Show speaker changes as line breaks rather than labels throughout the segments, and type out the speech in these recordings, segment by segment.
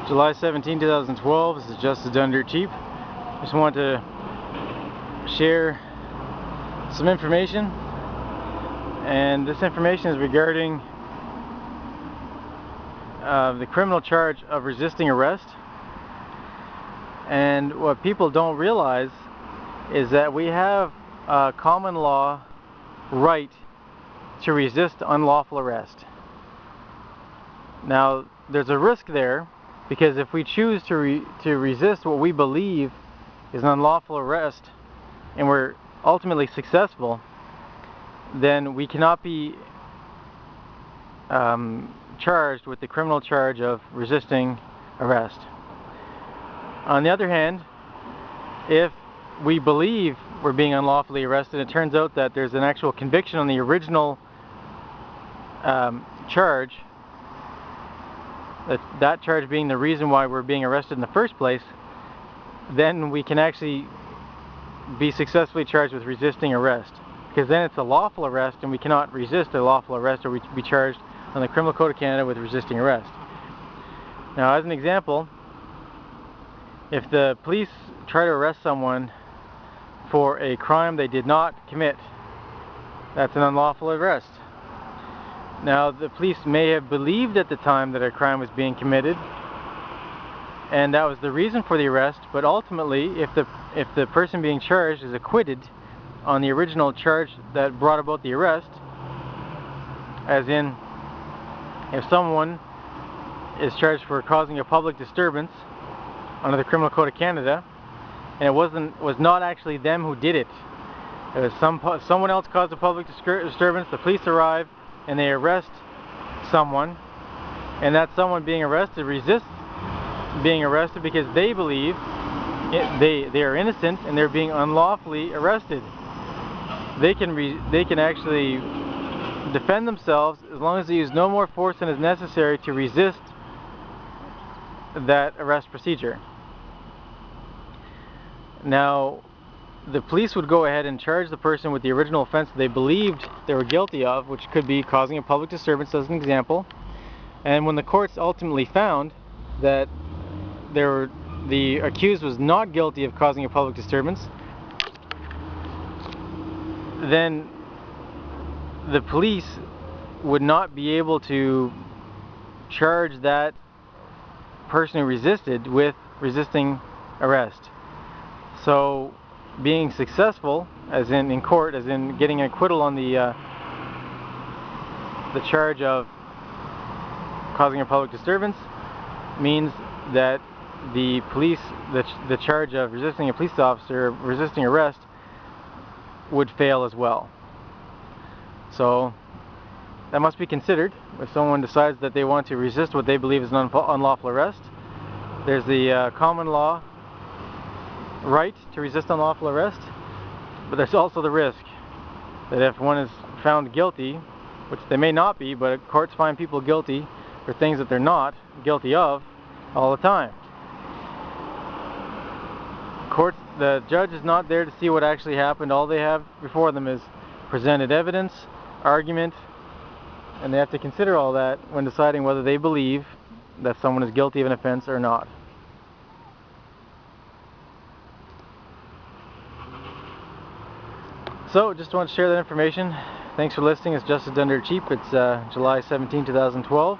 July 17, 2012. This is Justice Done Dirt Cheap. Just want to share some information, and this information is regarding the criminal charge of resisting arrest. And what people don't realize is that we have a common law right to resist unlawful arrest. Now, there's a risk there, because if we choose to resist what we believe is an unlawful arrest and we're ultimately successful, then we cannot be charged with the criminal charge of resisting arrest. On the other hand, if we believe we're being unlawfully arrested, it turns out that there's an actual conviction on the original charge, that charge being the reason why we're being arrested in the first place, then we can actually be successfully charged with resisting arrest, because then it's a lawful arrest and we cannot resist a lawful arrest, or we be charged on the Criminal Code of Canada with resisting arrest. Now, as an example, if the police try to arrest someone for a crime they did not commit, that's an unlawful arrest. Now, the police may have believed at the time that a crime was being committed, and that was the reason for the arrest, but ultimately, if the person being charged is acquitted on the original charge that brought about the arrest, as in, if someone is charged for causing a public disturbance under the Criminal Code of Canada, and it was not actually them who did it, it was someone else caused a public disturbance, the police arrive and they arrest someone, and that someone being arrested resists being arrested because they believe they are innocent and they're being unlawfully arrested. They can actually defend themselves as long as they use no more force than is necessary to resist that arrest procedure. Now, the police would go ahead and charge the person with the original offense they believed they were guilty of, which could be causing a public disturbance, as an example. And when the courts ultimately found that the accused was not guilty of causing a public disturbance, then the police would not be able to charge that person who resisted with resisting arrest. So, being successful, as in court, as in getting an acquittal on the charge of causing a public disturbance, means that the police, the charge of resisting a police officer, resisting arrest, would fail as well. So that must be considered if someone decides that they want to resist what they believe is an unlawful arrest. There's the common law right to resist unlawful arrest, but there's also the risk that if one is found guilty, which they may not be, but courts find people guilty for things that they're not guilty of all the time. The judge is not there to see what actually happened. All they have before them is presented evidence, argument, and they have to consider all that when deciding whether they believe that someone is guilty of an offense or not. So, just want to share that information. Thanks for listening. It's Justice Done Dirt Cheap. It's July 17, 2012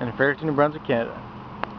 in Fredericton, New Brunswick, Canada.